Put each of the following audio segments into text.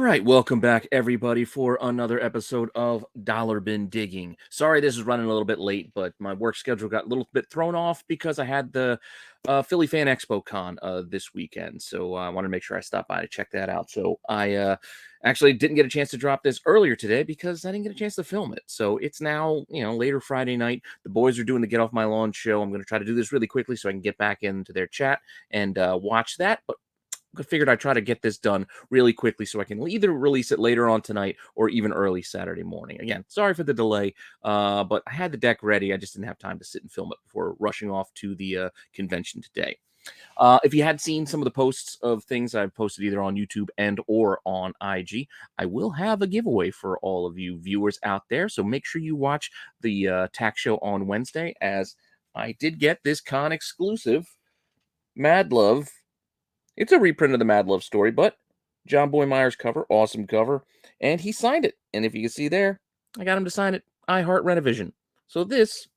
right, welcome back, everybody, for another episode of Dollar Bin Digging. Sorry this is running a little bit late, but my work schedule got a little bit thrown off because I had the Philly Fan Expo Con this weekend. So I wanted to make sure I stopped by to check that out. So I actually didn't get a chance to drop this earlier today because I didn't get a chance to film it. So it's now, later Friday night. The boys are doing the Get Off My Lawn show. I'm going to try to do this really quickly so I can get back into their chat and watch that. But I figured I'd try to get this done really quickly so I can either release it later on tonight or even early Saturday morning. Again, sorry for the delay, but I had the deck ready. I just didn't have time to sit and film it before rushing off to the convention today. If you had seen some of the posts of things I've posted either on YouTube and or on IG, I will have a giveaway for all of you viewers out there. So make sure you watch the tax show on Wednesday, as I did get this con exclusive Mad Love. It's a reprint of the Mad Love story, but John Boy Myers cover, awesome cover, and he signed it. And if you can see there, I got him to sign it. I Heart Rennavision. So this,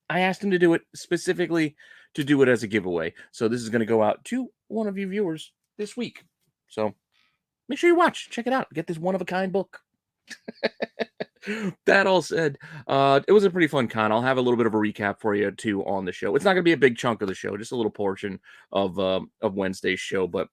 I asked him to do it specifically to do it as a giveaway. So this is going to go out to one of you viewers this week. So make sure you watch, check it out, get this one-of-a-kind book. That all said, it was a pretty fun con. I'll have a little bit of a recap for you too on the show. It's not going to be a big chunk of the show, just a little portion of Wednesday's show, but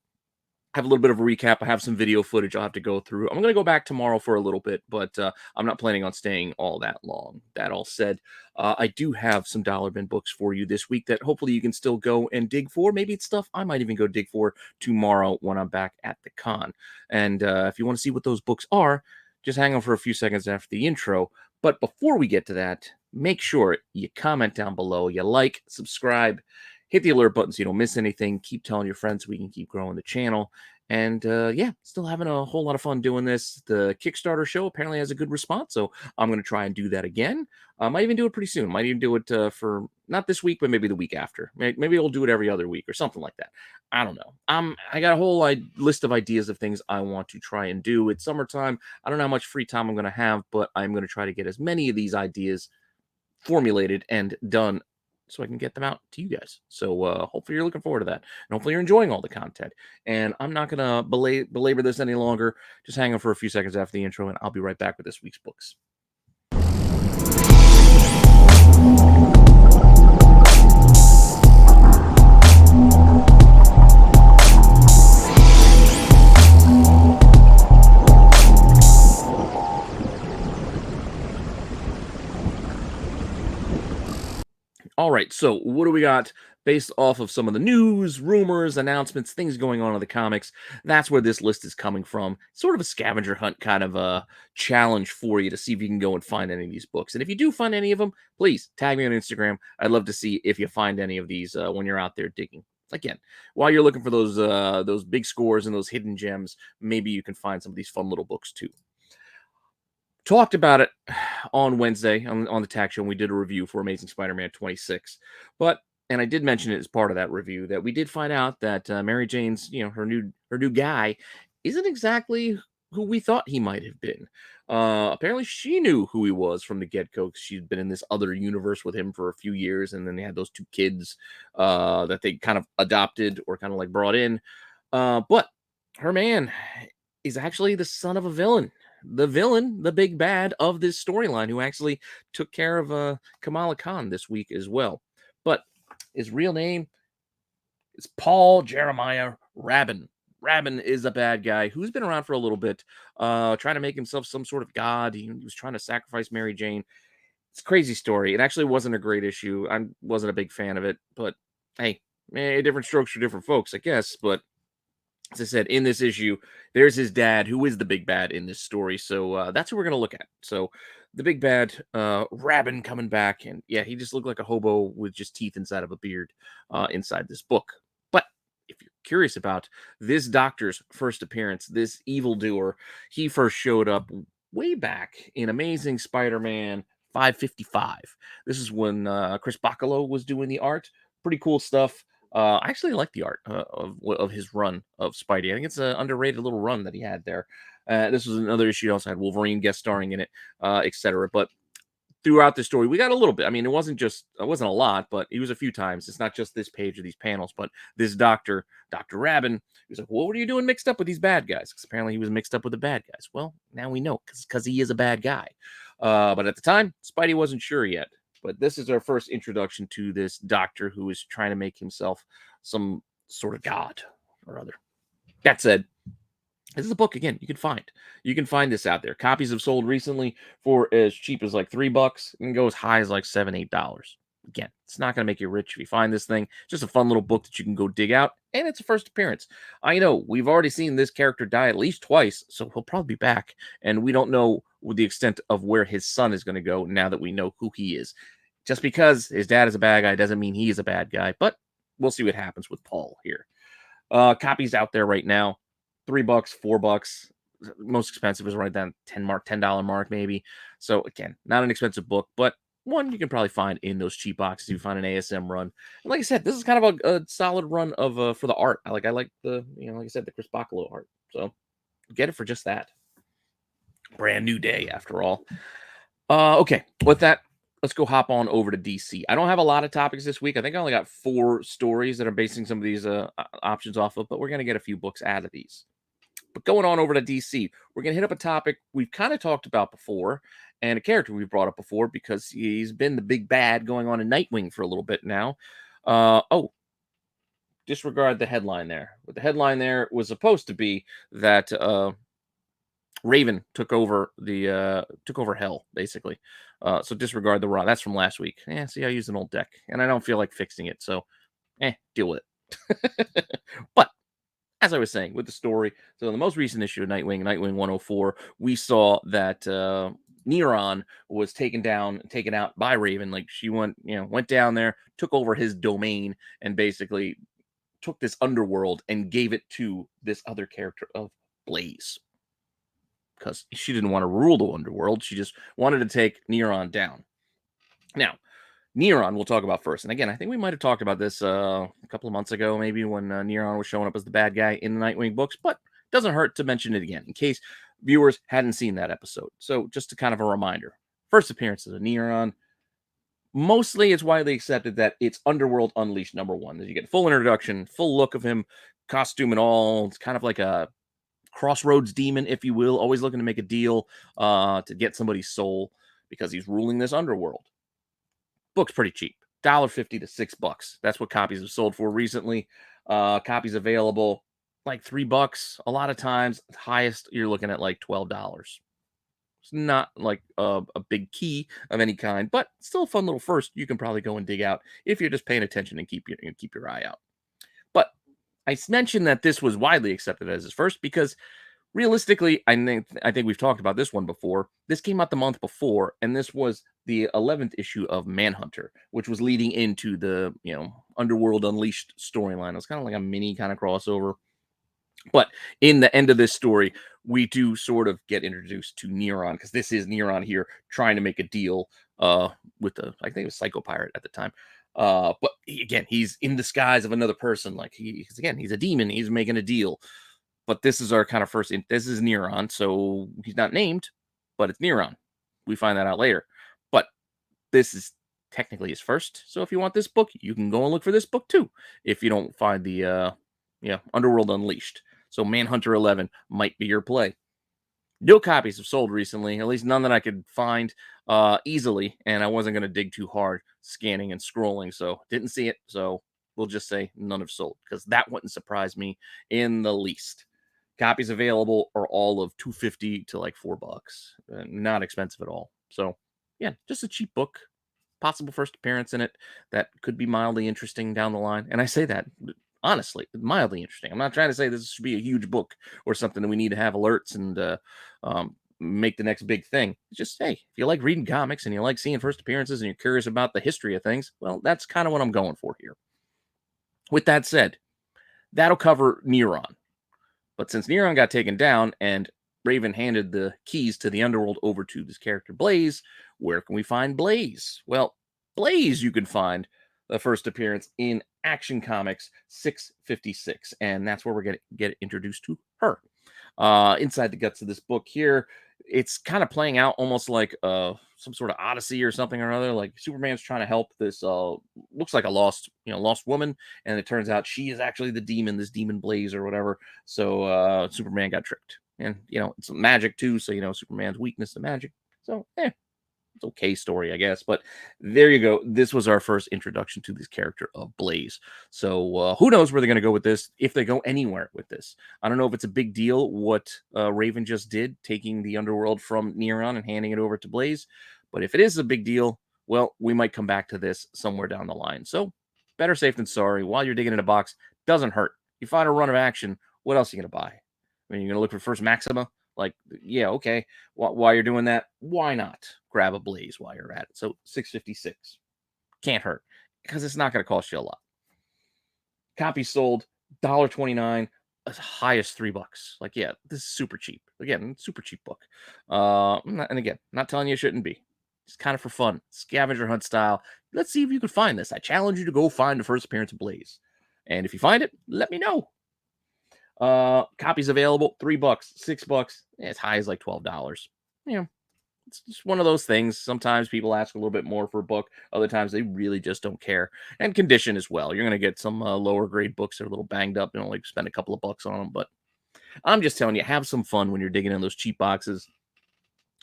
I have a little bit of a recap. I have some video footage I'll have to go through. I'm going to go back tomorrow for a little bit, but I'm not planning on staying all that long. That all said, I do have some dollar bin books for you this week that hopefully you can still go and dig for. Maybe it's stuff I might even go dig for tomorrow when I'm back at the con. And if you want to see what those books are, just hang on for a few seconds after the intro. But before we get to that, make sure you comment down below, you like, subscribe, hit the alert button so you don't miss anything. Keep telling your friends so we can keep growing the channel. And yeah, still having a whole lot of fun doing this. The Kickstarter show apparently has a good response, so I'm going to try and do that again. I might even do it pretty soon. Might even do it for not this week, but maybe the week after. Maybe I'll do it every other week or something like that. I don't know. I got a whole list of ideas of things I want to try and do. It's summertime. I don't know how much free time I'm going to have, but I'm going to try to get as many of these ideas formulated and done so I can get them out to you guys. So hopefully you're looking forward to that. And hopefully you're enjoying all the content. And I'm not going to belabor this any longer. Just hang on for a few seconds after the intro, and I'll be right back with this week's books. All right, so what do we got based off of some of the news, rumors, announcements, things going on in the comics? That's where this list is coming from. Sort of a scavenger hunt kind of a challenge for you to see if you can go and find any of these books. And if you do find any of them, please tag me on Instagram. I'd love to see if you find any of these when you're out there digging. Again, while you're looking for those big scores and those hidden gems, maybe you can find some of these fun little books too. Talked about it on Wednesday on the tax show, and we did a review for Amazing Spider-Man 26. And I did mention it as part of that review that we did find out that Mary Jane's, her new guy isn't exactly who we thought he might have been. Apparently, she knew who he was from the get-go because she'd been in this other universe with him for a few years, and then they had those two kids that they kind of adopted or kind of like brought in. But her man is actually the son of a villain. The villain, the big bad of this storyline, who actually took care of Kamala Khan this week as well. But his real name is Paul Jeremiah Rabin. Rabin is a bad guy who's been around for a little bit, trying to make himself some sort of god. He was trying to sacrifice Mary Jane. It's a crazy story. It actually wasn't a great issue. I wasn't a big fan of it, but hey, different strokes for different folks, I guess. But as I said, in this issue, there's his dad, who is the big bad in this story. So that's who we're going to look at. So the big bad, Rabin, coming back. And yeah, he just looked like a hobo with just teeth inside of a beard inside this book. But if you're curious about this doctor's first appearance, this evildoer, he first showed up way back in Amazing Spider-Man 555. This is when Chris Bacalo was doing the art. Pretty cool stuff. I actually like the art of his run of Spidey. I think it's an underrated little run that he had there. This was another issue. He also had Wolverine guest starring in it, etc. But throughout the story, we got a little bit. I mean, it wasn't a lot, but it was a few times. It's not just this page or these panels, but this doctor, Dr. Rabin, he was like, what were you doing mixed up with these bad guys? Because apparently he was mixed up with the bad guys. Well, now we know because he is a bad guy. But at the time, Spidey wasn't sure yet. But this is our first introduction to this doctor who is trying to make himself some sort of god or other. That said, this is a book, again, you can find. You can find this out there. Copies have sold recently for as cheap as like $3 and go as high as like $7, $8. Again, it's not going to make you rich if you find this thing. It's just a fun little book that you can go dig out, and it's a first appearance. I know we've already seen this character die at least twice, so he'll probably be back, and we don't know the extent of where his son is going to go now that we know who he is. Just because his dad is a bad guy doesn't mean he is a bad guy, but we'll see what happens with Paul here. Copies out there right now. $3, $4. Most expensive is right down $10 mark, maybe. So again, not an expensive book, but one you can probably find in those cheap boxes. You find an ASM run. And like I said, this is kind of a solid run of for the art. I like the, like I said, the Chris Bacalo art. So get it for just that. Brand new day after all. Okay, with that, let's go hop on over to DC. I don't have a lot of topics this week. I think I only got 4 stories that are basing some of these options off of, but we're going to get a few books out of these. But going on over to DC, we're going to hit up a topic we've kind of talked about before and a character we've brought up before because he's been the big bad going on in Nightwing for a little bit now. Disregard the headline there. But the headline there was supposed to be that Raven took over Hell, basically. So disregard the raw. That's from last week. See, I used an old deck, and I don't feel like fixing it, so deal with it. But as I was saying, with the story, so in the most recent issue of Nightwing 104, we saw that Neron was taken out by Raven. Like she went down there, took over his domain, and basically took this underworld and gave it to this other character of Blaze. Because she didn't want to rule the underworld. She just wanted to take Neron down. Now, Neron we'll talk about first. And again, I think we might have talked about this a couple of months ago, maybe when Neron was showing up as the bad guy in the Nightwing books, but it doesn't hurt to mention it again in case viewers hadn't seen that episode. So just to kind of a reminder, first appearance of Neron. Mostly it's widely accepted that it's Underworld Unleashed #1. You get full introduction, full look of him, costume and all. It's kind of like a crossroads demon, if you will, always looking to make a deal to get somebody's soul because he's ruling this underworld. Book's pretty cheap, $1.50 to $6. That's what copies have sold for recently. Copies available like $3 a lot of times. Highest you're looking at like $12. It's not like a big key of any kind, but still a fun little first you can probably go and dig out if you're just paying attention and keep your eye out. But I mentioned that this was widely accepted as his first because realistically, I think we've talked about this one before. This came out the month before, and this was the 11th issue of Manhunter, which was leading into the Underworld Unleashed storyline. It was kind of like a mini kind of crossover. But in the end of this story, we do sort of get introduced to Neron because this is Neron here trying to make a deal with I think it was Psycho Pirate at the time. But again, he's in disguise of another person. Like he's a demon. He's making a deal. But this is our kind of first. This is Neron, so he's not named, but it's Neron. We find that out later. But this is technically his first. So if you want this book, you can go and look for this book too. If you don't find the Underworld Unleashed, so Manhunter 11 might be your play. No copies have sold recently, at least none that I could find easily, and I wasn't going to dig too hard scanning and scrolling, so didn't see it. So we'll just say none have sold because that wouldn't surprise me in the least. Copies available are all of $2.50 to like $4. Not expensive at all. So yeah, just a cheap book. Possible first appearance in it that could be mildly interesting down the line. And I say that honestly, mildly interesting. I'm not trying to say this should be a huge book or something that we need to have alerts and make the next big thing. It's just, hey, if you like reading comics and you like seeing first appearances and you're curious about the history of things, well, that's kind of what I'm going for here. With that said, that'll cover Neron. But since Neron got taken down and Raven handed the keys to the underworld over to this character Blaze, where can we find Blaze? Well, Blaze you can find the first appearance in Action Comics 656, and that's where we're going to get introduced to her. Inside the guts of this book here, it's kind of playing out almost like some sort of odyssey or something or other. Like Superman's trying to help this looks like a lost woman, and it turns out she is actually the demon, this demon Blaze or whatever. So Superman got tricked. And it's magic too, so Superman's weakness to magic. So it's okay story, I guess. But there you go. This was our first introduction to this character of Blaze. So who knows where they're going to go with this, if they go anywhere with this. I don't know if it's a big deal what Raven just did, taking the underworld from Neron and handing it over to Blaze. But if it is a big deal, well, we might come back to this somewhere down the line. So better safe than sorry. While you're digging in a box, doesn't hurt. You find a run of action, what else are you going to buy? I mean, you're going to look for first Maxima? Like, yeah, okay. While you're doing that, why not grab a Blaze while you're at it? So $6.56 can't hurt because it's not going to cost you a lot. Copies sold $1.29, as high as $3. Like, yeah, this is super cheap. Again, super cheap book. And again, not telling you it shouldn't be. It's kind of for fun, scavenger hunt style. Let's see if you can find this. I challenge you to go find the first appearance of Blaze, and if you find it, let me know. Copies available, $3, $6, as high as like $12. It's just one of those things. Sometimes people ask a little bit more for a book. Other times they really just don't care. And condition as well. You're going to get some lower grade books that are a little banged up and only spend a couple of bucks on them. But I'm just telling you, have some fun when you're digging in those cheap boxes,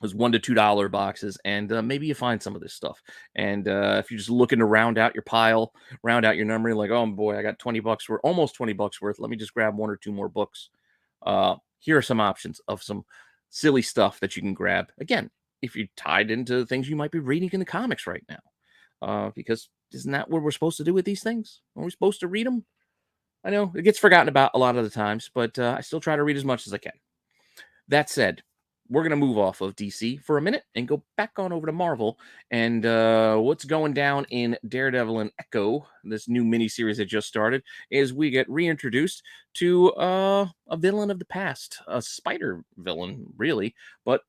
those $1 to $2 boxes, and maybe you find some of this stuff. And if you're just looking to round out your pile, round out your number, like, oh boy, I got $20 worth, almost $20 worth. Let me just grab 1 or 2 more books. Here are some options of some silly stuff that you can grab. Again, if you're tied into things you might be reading in the comics right now, because isn't that what we're supposed to do with these things? Are we supposed to read them? I know it gets forgotten about a lot of the times, but I still try to read as much as I can. That said, we're going to move off of DC for a minute and go back on over to Marvel and what's going down in Daredevil and Echo, this new miniseries that just started, is we get reintroduced to a villain of the past, a spider villain, really, but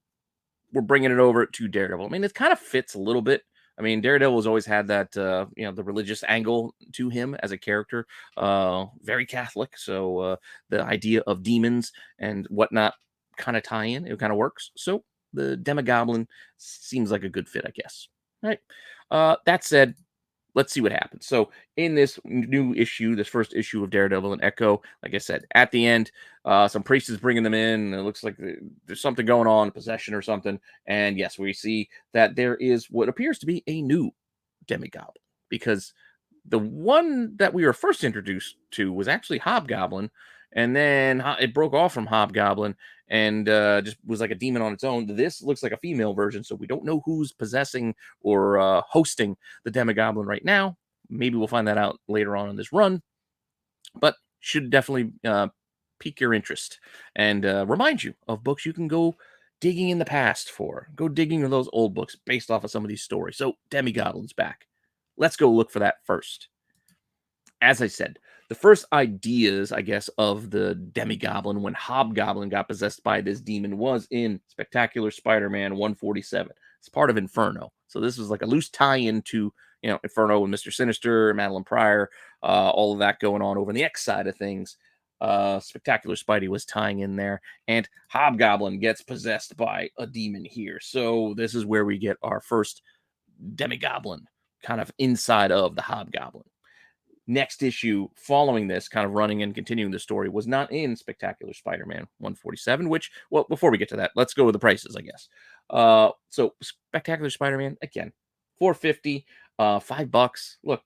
we're bringing it over to Daredevil. I mean, it kind of fits a little bit. I mean, Daredevil has always had that, the religious angle to him as a character, very Catholic. So the idea of demons and whatnot kind of tie in. It kind of works. So the Demogoblin seems like a good fit, I guess. All right. That said, let's see what happens. So in this new issue, this first issue of Daredevil and Echo, like I said, at the end, some priest is bringing them in. And it looks like there's something going on, possession or something. And yes, we see that there is what appears to be a new Demogoblin, because the one that we were first introduced to was actually Hobgoblin, and then it broke off from Hobgoblin and just was like a demon on its own. This looks like a female version, so we don't know who's possessing or hosting the Demogoblin right now. Maybe we'll find that out later on in this run, but should definitely pique your interest and remind you of books you can go digging in the past for. Go digging in those old books based off of some of these stories. So Demigoblin's back. Let's go look for that first. As I said, the first ideas, I guess, of the Demogoblin when Hobgoblin got possessed by this demon was in Spectacular Spider-Man 147. It's part of Inferno. So this was like a loose tie-in to, Inferno and Mr. Sinister, Madeline Pryor, all of that going on over on the X side of things. Spectacular Spidey was tying in there, and Hobgoblin gets possessed by a demon here. So this is where we get our first Demogoblin kind of inside of the Hobgoblin. Next issue following this, kind of running and continuing the story, was not in Spectacular Spider-Man 147, which, well, before we get to that, let's go with the prices, I guess. So Spectacular Spider-Man, again, $4.50, $5. Look,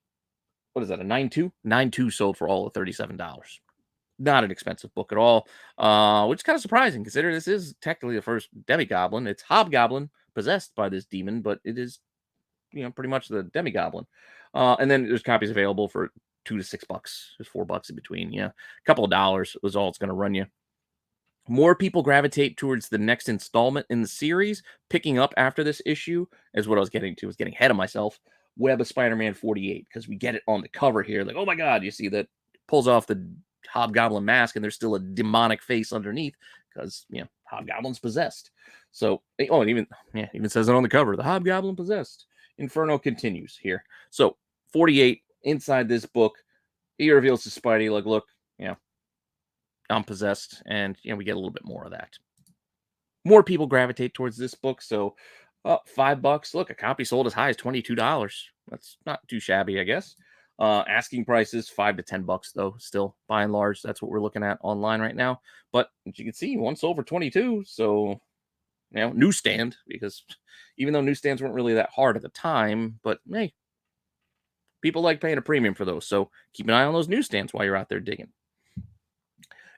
what is that, a 9.2? 9.2 sold for all of $37. Not an expensive book at all, which is kind of surprising, considering this is technically the first Demogoblin. It's Hobgoblin possessed by this demon, but it is, pretty much the Demogoblin. And then there's copies available for $2 to $6. There's $4 in between. Yeah, a couple of dollars was all it's going to run you. More people gravitate towards the next installment in the series, picking up after this issue, is what I was getting to. I was getting ahead of myself. Web of Spider-Man 48, because we get it on the cover here. Like, oh my God, you see that pulls off the Hobgoblin mask, and there's still a demonic face underneath, because Hobgoblin's possessed. So, oh, it even says it on the cover. The Hobgoblin possessed. Inferno continues here. So 48 inside this book, he reveals to Spidey, like, look, I'm possessed, and we get a little bit more of that. more people gravitate towards this book. So, $5. Look, a copy sold as high as $22. That's not too shabby, I guess. Asking prices $5 to $10 though. Still, by and large, that's what we're looking at online right now. But as you can see, one sold for 22. So, newsstand, because even though newsstands weren't really that hard at the time, but hey, people like paying a premium for those. So keep an eye on those newsstands while you're out there digging.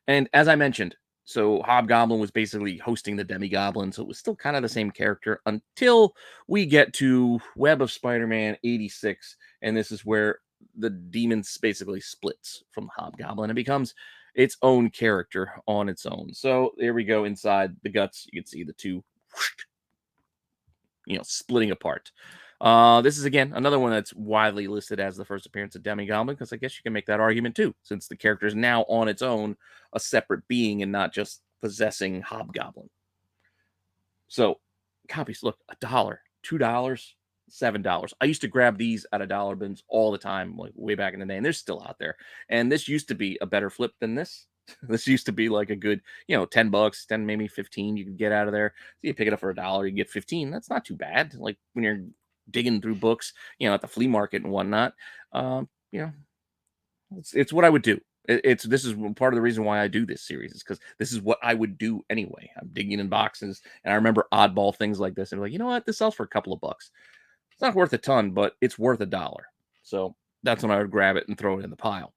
And as I mentioned, so Hobgoblin was basically hosting the Demi-Goblin, so it was still kind of the same character until we get to Web of Spider-Man 86, and this is where the demons basically splits from Hobgoblin and becomes its own character on its own. So there we go inside the guts. You can see the two, splitting apart. This is again another one that's widely listed as the first appearance of Demi-Goblin, because I guess you can make that argument too, since the character is now on its own, a separate being, and not just possessing Hobgoblin. So copies, look, $1, $2, $7. I used to grab these at $1 bins all the time, like way back in the day, and they're still out there. And this used to be a better flip than this. This used to be like a good, $10, 10, maybe 15 you could get out of there. So you pick it up for $1, you get 15. That's not too bad. Like when you're digging through books, at the flea market and whatnot. It's what I would do. This is part of the reason why I do this series, is because this is what I would do anyway. I'm digging in boxes, and I remember oddball things like this, and like, you know what, this sells for a couple of bucks. It's not worth a ton, but it's worth $1. So that's when I would grab it and throw it in the pile.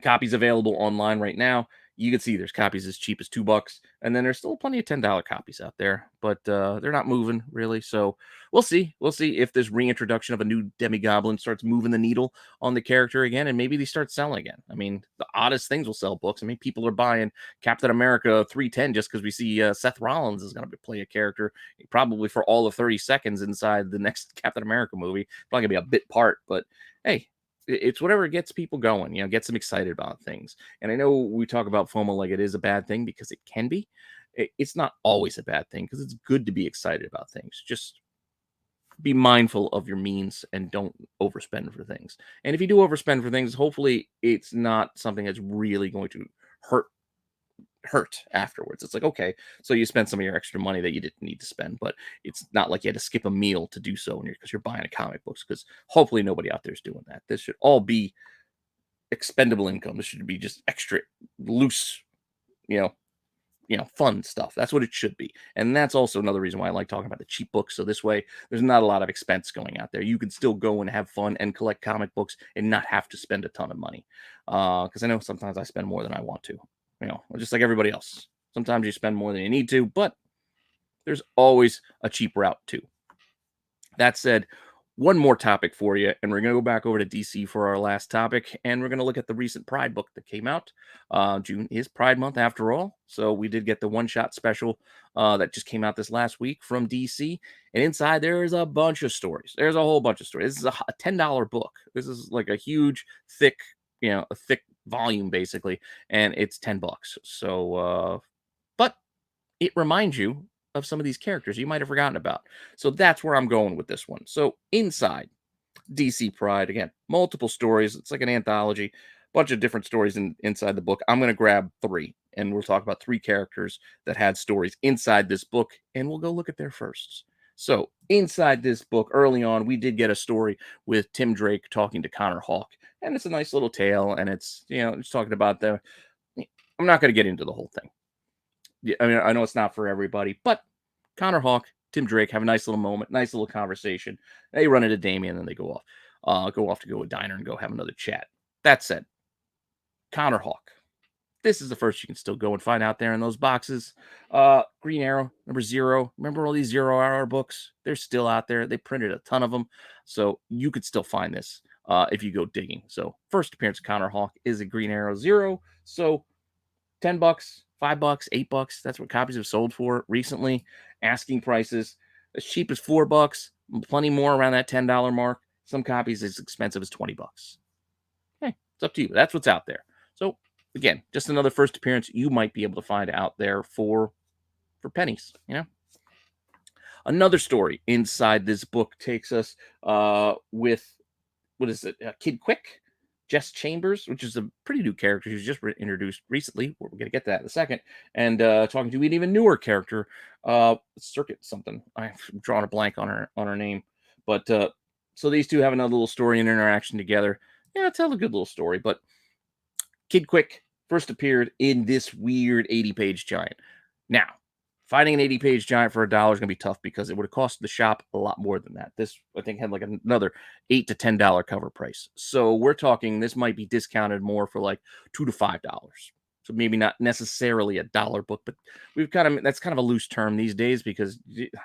Copies available online right now. You can see there's copies as cheap as $2, and then there's still plenty of $10 copies out there, but they're not moving really. So we'll see. We'll see if this reintroduction of a new Demi-Goblin starts moving the needle on the character again, and maybe they start selling again. I mean, the oddest things will sell books. I mean, people are buying Captain America 310 just because we see Seth Rollins is going to play a character probably for all of 30 seconds inside the next Captain America movie. Probably going to be a bit part, but hey, it's whatever gets people going, gets them excited about things. And I know we talk about FOMO like it is a bad thing, because it can be. It's not always a bad thing, because it's good to be excited about things. Just be mindful of your means and don't overspend for things. And if you do overspend for things, hopefully it's not something that's really going to hurt afterwards. It's like, okay, so you spent some of your extra money that you didn't need to spend, but it's not like you had to skip a meal to do so because you're buying a comic books, because hopefully nobody out there is doing that. This should all be expendable income. This should be just extra loose, fun stuff. That's what it should be. And that's also another reason why I like talking about the cheap books. So this way there's not a lot of expense going out there. You can still go and have fun and collect comic books and not have to spend a ton of money. Because I know sometimes I spend more than I want to. Just like everybody else. Sometimes you spend more than you need to, but there's always a cheap route too. That said, one more topic for you, and we're going to go back over to DC for our last topic, and we're going to look at the recent Pride book that came out. June is Pride Month after all, so we did get the one-shot special that just came out this last week from DC, and inside there is a bunch of stories. There's a whole bunch of stories. This is a $10 book. This is like a huge, thick, a thick volume basically, and it's $10. So, but it reminds you of some of these characters you might have forgotten about. So that's where I'm going with this one. So inside DC Pride, again, multiple stories. It's like an anthology, bunch of different stories inside the book. I'm going to grab 3, and we'll talk about 3 characters that had stories inside this book, and we'll go look at their firsts. So inside this book, early on, we did get a story with Tim Drake talking to Connor Hawke, and it's a nice little tale, and it's, it's talking about I'm not going to get into the whole thing. Yeah, I mean, I know it's not for everybody, but Connor Hawke, Tim Drake have a nice little moment, nice little conversation. They run into Damian, and then they go off to go to a diner and go have another chat. That said, Connor Hawke, this is the first you can still go and find out there in those boxes. Green Arrow, number 0. Remember all these 0 hour books? They're still out there. They printed a ton of them, so you could still find this if you go digging. So first appearance of Connor Hawke is a Green Arrow 0. So $10, $5, $8. That's what copies have sold for recently. Asking prices as cheap as $4, plenty more around that $10 mark. Some copies as expensive as $20. Hey, it's up to you. That's what's out there. So again, just another first appearance you might be able to find out there for pennies. Another story inside this book takes us with, what is it? Kid Quick. Jess Chambers, which is a pretty new character. She's just introduced recently. We're going to get to that in a second. And talking to an even newer character, Circuit something. I've drawn a blank on her name. But so these two have another little story and interaction together. Yeah, tell a good little story. But Kid Quick first appeared in this weird 80-page giant. Now, finding an 80-page giant for $1 is going to be tough because it would have cost the shop a lot more than that. This, I think, had like another $8 to $10 cover price. So we're talking this might be discounted more for like $2 to $5. So maybe not necessarily $1 book, but that's kind of a loose term these days because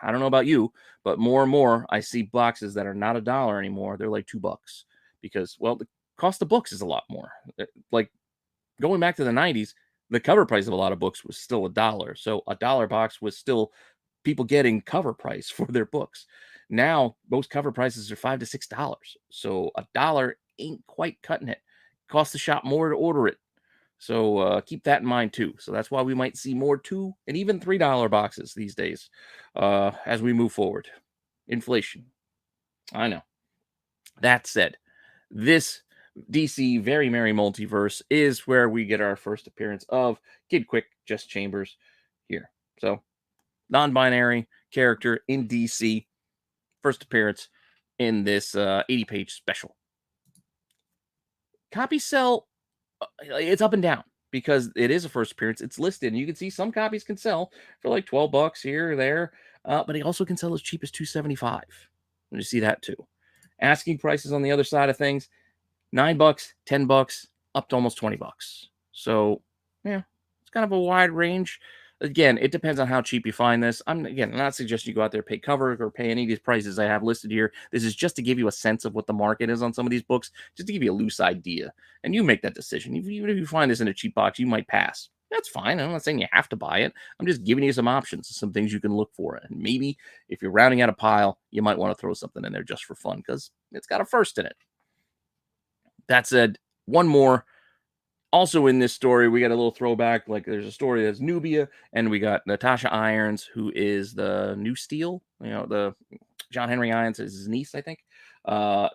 I don't know about you, but more and more I see boxes that are not $1 anymore. They're like $2 because, well, the cost of books is a lot more. Like going back to the 90s, the cover price of a lot of books was still $1. So $1 box was still people getting cover price for their books. Now, most cover prices are $5 to $6. So $1 ain't quite cutting it. Costs the shop more to order it. So keep that in mind too. So that's why we might see more $2 and even $3 boxes these days as we move forward. Inflation. I know. That said, this DC Very Merry Multiverse is where we get our first appearance of Kid Quick, Jess Chambers here. So, non-binary character in DC, first appearance in this 80-page special. Copy sell, it's up and down because it is a first appearance. It's listed, and you can see some copies can sell for like $12 here or there, but it also can sell as cheap as $2.75. You see that too. Asking prices on the other side of things, $9, $10, up to almost $20. So, yeah, it's kind of a wide range. Again, it depends on how cheap you find this. I'm not suggesting you go out there, pay cover or pay any of these prices I have listed here. This is just to give you a sense of what the market is on some of these books, just to give you a loose idea. And you make that decision. Even if you find this in a cheap box, you might pass. That's fine. I'm not saying you have to buy it. I'm just giving you some options, some things you can look for. And maybe if you're rounding out a pile, you might want to throw something in there just for fun because it's got a first in it. That said, one more. Also in this story, we got a little throwback. Like there's a story that's Nubia, and we got Natasha Irons, who is the new Steel. The John Henry Irons is his niece, I think.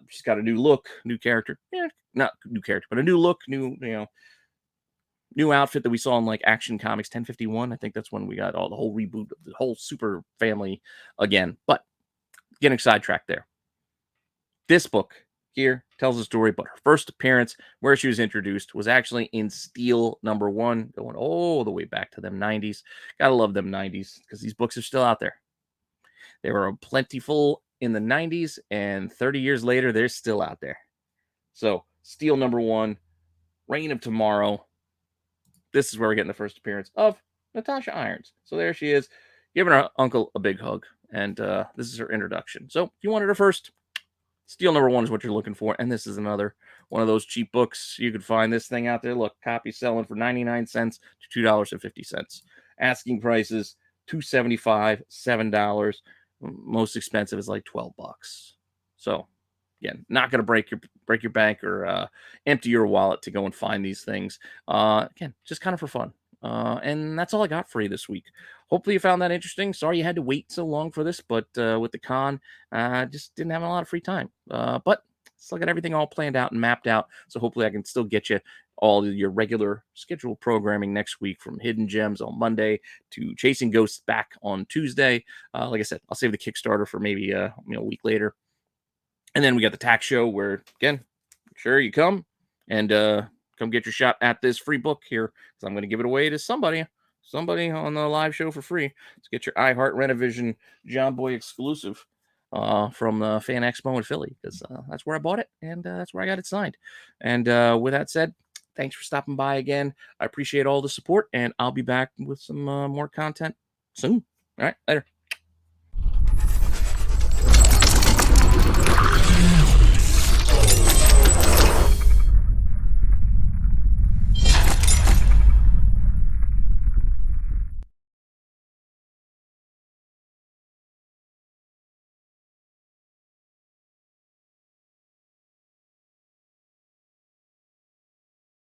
She's got a new look, new character. Yeah, not new character, but a new look, new outfit that we saw in like Action Comics 1051. I think that's when we got the whole reboot of the whole super family again. But getting sidetracked there. This book here tells the story, but her first appearance where she was introduced was actually in Steel #1, going all the way back to them 90s. Gotta love them 90s because these books are still out there. They were plentiful in the 90s, and 30 years later, they're still out there. So, Steel #1, Reign of Tomorrow. This is where we're getting the first appearance of Natasha Irons. So there she is, giving her uncle a big hug, and this is her introduction. So, if you wanted her first, Steel #1 is what you're looking for, and this is another one of those cheap books. You could find this thing out there. Look, copy selling for 99 cents to $2.50. Asking prices $2.75, $7. Most expensive is like $12. So, again, not going to break your bank or empty your wallet to go and find these things. Again, just kind of for fun. And that's all I got for you this week. Hopefully you found that interesting. Sorry you had to wait so long for this, but with the con, just didn't have a lot of free time. But still got everything all planned out and mapped out. So hopefully I can still get you all your regular scheduled programming next week, from Hidden Gems on Monday to Chasing Ghosts back on Tuesday. Like I said, I'll save the Kickstarter for maybe a week later. And then we got the tax show where, again, make sure you come and come get your shot at this free book here, because I'm going to give it away to somebody on the live show for free. Let's get your iHeart Rennavision John Boy exclusive from the Fan Expo in Philly, because that's where I bought it, and that's where I got it signed. And with that said, thanks for stopping by again. I appreciate all the support, and I'll be back with some more content soon. All right, later.